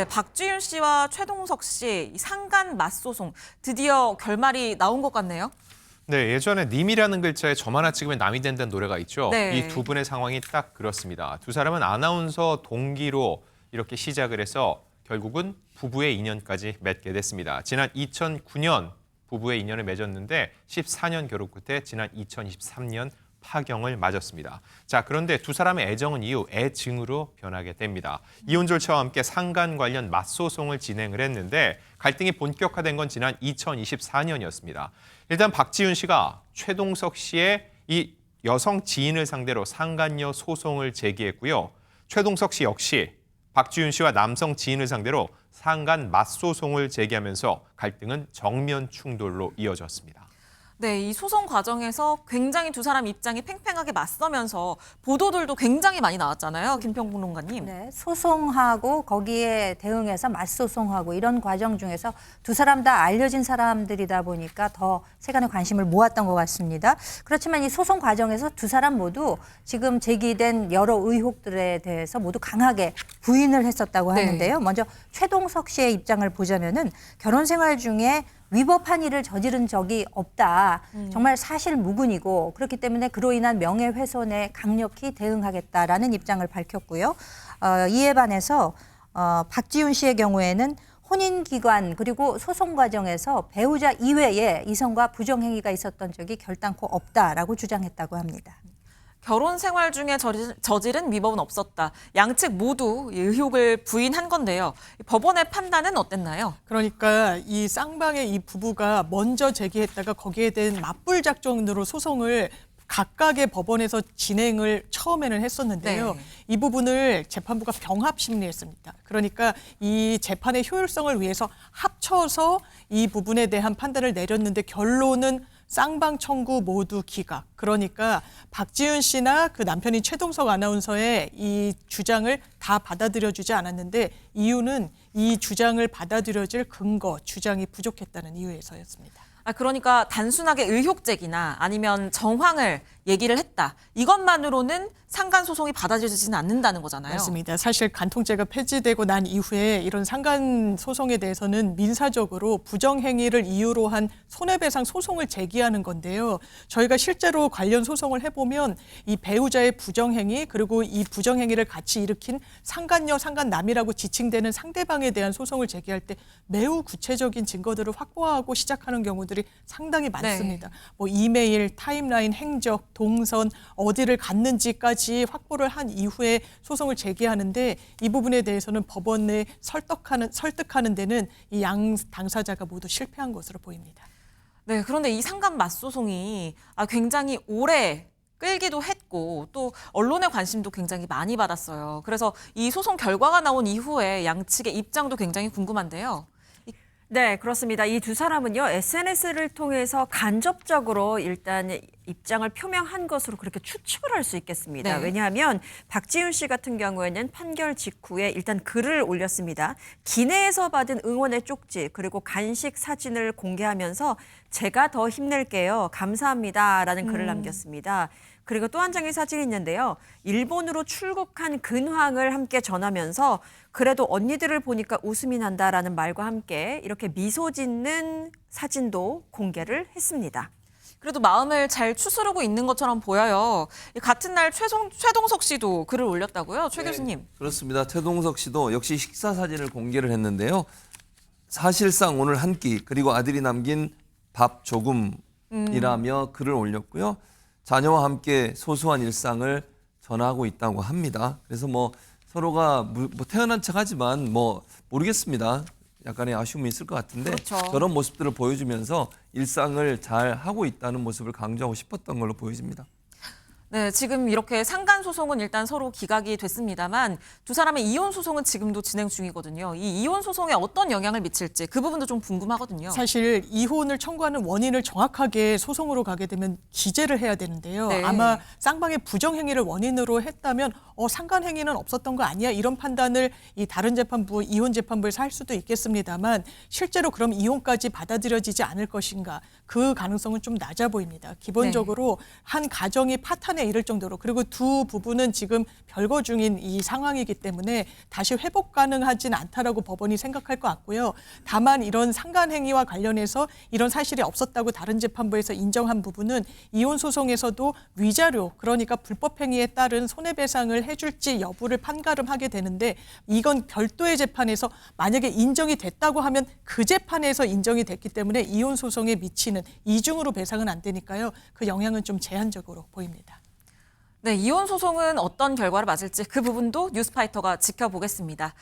네, 박지윤 씨와 최동석 씨 상간 맞소송 드디어 결말이 나온 것 같네요. 네, 예전에 님이라는 글자에 점 하나 찍으면 남이 된다는 노래가 있죠. 네. 이 두 분의 상황이 딱 그렇습니다. 두 사람은 아나운서 동기로 이렇게 시작을 해서 결국은 부부의 인연까지 맺게 됐습니다. 지난 2009년 부부의 인연을 맺었는데 14년 결혼 끝에 지난 2023년 파경을 맞았습니다. 자, 그런데 두 사람의 애정은 이후 애증으로 변하게 됩니다. 이혼 절차와 함께 상간 관련 맞소송을 진행을 했는데 갈등이 본격화된 건 지난 2024년이었습니다. 일단 박지윤 씨가 최동석 씨의 이 여성 지인을 상대로 상간녀 소송을 제기했고요. 최동석 씨 역시 박지윤 씨와 남성 지인을 상대로 상간 맞소송을 제기하면서 갈등은 정면 충돌로 이어졌습니다. 네, 이 소송 과정에서 굉장히 두 사람 입장이 팽팽하게 맞서면서 보도들도 굉장히 많이 나왔잖아요. 김평봉론가님. 네, 소송하고 거기에 대응해서 맞소송하고 이런 과정 중에서 두 사람 다 알려진 사람들이다 보니까 더 세간의 관심을 모았던 것 같습니다. 그렇지만 이 소송 과정에서 두 사람 모두 지금 제기된 여러 의혹들에 대해서 모두 강하게 부인을 했었다고 하는데요. 네. 먼저 최동석 씨의 입장을 보자면은 결혼 생활 중에 위법한 일을 저지른 적이 없다. 정말 사실 무근이고 그렇기 때문에 그로 인한 명예훼손에 강력히 대응하겠다라는 입장을 밝혔고요. 이에 반해서 박지윤 씨의 경우에는 혼인기관 그리고 소송 과정에서 배우자 이외에 이성과 부정행위가 있었던 적이 결단코 없다라고 주장했다고 합니다. 결혼 생활 중에 저지른 위법은 없었다. 양측 모두 의혹을 부인한 건데요. 법원의 판단은 어땠나요? 그러니까 이 쌍방의 이 부부가 먼저 제기했다가 거기에 대한 맞불 작전으로 소송을 각각의 법원에서 진행을 처음에는 했었는데요. 네. 이 부분을 재판부가 병합 심리했습니다. 그러니까 이 재판의 효율성을 위해서 합쳐서 이 부분에 대한 판단을 내렸는데 결론은 쌍방 청구 모두 기각. 그러니까 박지윤 씨나 그 남편인 최동석 아나운서의 이 주장을 다 받아들여주지 않았는데 이유는 이 주장을 받아들여질 근거, 주장이 부족했다는 이유에서였습니다. 그러니까 단순하게 의혹 제기나 아니면 정황을 얘기를 했다. 이것만으로는 상간 소송이 받아들여지지는 않는다는 거잖아요. 맞습니다. 사실 간통죄가 폐지되고 난 이후에 이런 상간 소송에 대해서는 민사적으로 부정행위를 이유로 한 손해배상 소송을 제기하는 건데요. 저희가 실제로 관련 소송을 해보면 이 배우자의 부정행위 그리고 이 부정행위를 같이 일으킨 상간녀, 상간남이라고 지칭되는 상대방에 대한 소송을 제기할 때 매우 구체적인 증거들을 확보하고 시작하는 경우들이 상당히 많습니다. 네. 뭐 이메일, 타임라인, 행적, 동선, 어디를 갔는지까지 확보를 한 이후에 소송을 제기하는데 이 부분에 대해서는 법원에 설득하는 데는 이 양 당사자가 모두 실패한 것으로 보입니다. 네, 그런데 이 상간 맞소송이 굉장히 오래 끌기도 했고 또 언론의 관심도 굉장히 많이 받았어요. 그래서 이 소송 결과가 나온 이후에 양측의 입장도 굉장히 궁금한데요. 네, 그렇습니다. 이 두 사람은요, SNS를 통해서 간접적으로 일단 입장을 표명한 것으로 그렇게 추측을 할 수 있겠습니다. 네. 왜냐하면 박지윤 씨 같은 경우에는 판결 직후에 일단 글을 올렸습니다. 기내에서 받은 응원의 쪽지 그리고 간식 사진을 공개하면서 제가 더 힘낼게요. 감사합니다라는 글을 남겼습니다. 그리고 또 한 장의 사진이 있는데요. 일본으로 출국한 근황을 함께 전하면서 그래도 언니들을 보니까 웃음이 난다라는 말과 함께 이렇게 미소 짓는 사진도 공개를 했습니다. 그래도 마음을 잘 추스르고 있는 것처럼 보여요. 같은 날 최동석 씨도 글을 올렸다고요? 최 교수님. 그렇습니다. 최동석 씨도 역시 식사 사진을 공개를 했는데요. 사실상 오늘 한 끼 그리고 아들이 남긴 밥 조금이라며 글을 올렸고요. 자녀와 함께 소소한 일상을 전하고 있다고 합니다. 그래서 뭐 서로가 뭐 태어난 척하지만 뭐 모르겠습니다. 약간의 아쉬움이 있을 것 같은데 그렇죠. 저런 모습들을 보여주면서 일상을 잘 하고 있다는 모습을 강조하고 싶었던 걸로 보여집니다. 네, 지금 이렇게 상간 소송은 일단 서로 기각이 됐습니다만 두 사람의 이혼 소송은 지금도 진행 중이거든요. 이 이혼 소송에 어떤 영향을 미칠지 그 부분도 좀 궁금하거든요. 사실 이혼을 청구하는 원인을 정확하게 소송으로 가게 되면 기재를 해야 되는데요. 네. 아마 쌍방의 부정행위를 원인으로 했다면 상간행위는 없었던 거 아니야? 이런 판단을 이 다른 재판부, 이혼 재판부에서 할 수도 있겠습니다만 실제로 그럼 이혼까지 받아들여지지 않을 것인가? 그 가능성은 좀 낮아 보입니다. 기본적으로 한 가정이 파탄에 이를 정도로, 그리고 두 부부는 지금 별거 중인 이 상황이기 때문에 다시 회복 가능하진 않다라고 법원이 생각할 것 같고요. 다만 이런 상간행위와 관련해서 이런 사실이 없었다고 다른 재판부에서 인정한 부분은 이혼 소송에서도 위자료, 그러니까 불법 행위에 따른 손해배상을 해줄지 여부를 판가름하게 되는데, 이건 별도의 재판에서 만약에 인정이 됐다고 하면 그 재판에서 인정이 됐기 때문에 이혼 소송에 미치는 이중으로 배상은 안 되니까요. 그 영향은 좀 제한적으로 보입니다. 네, 이혼 소송은 어떤 결과를 맞을지 그 부분도 뉴스파이터가 지켜보겠습니다.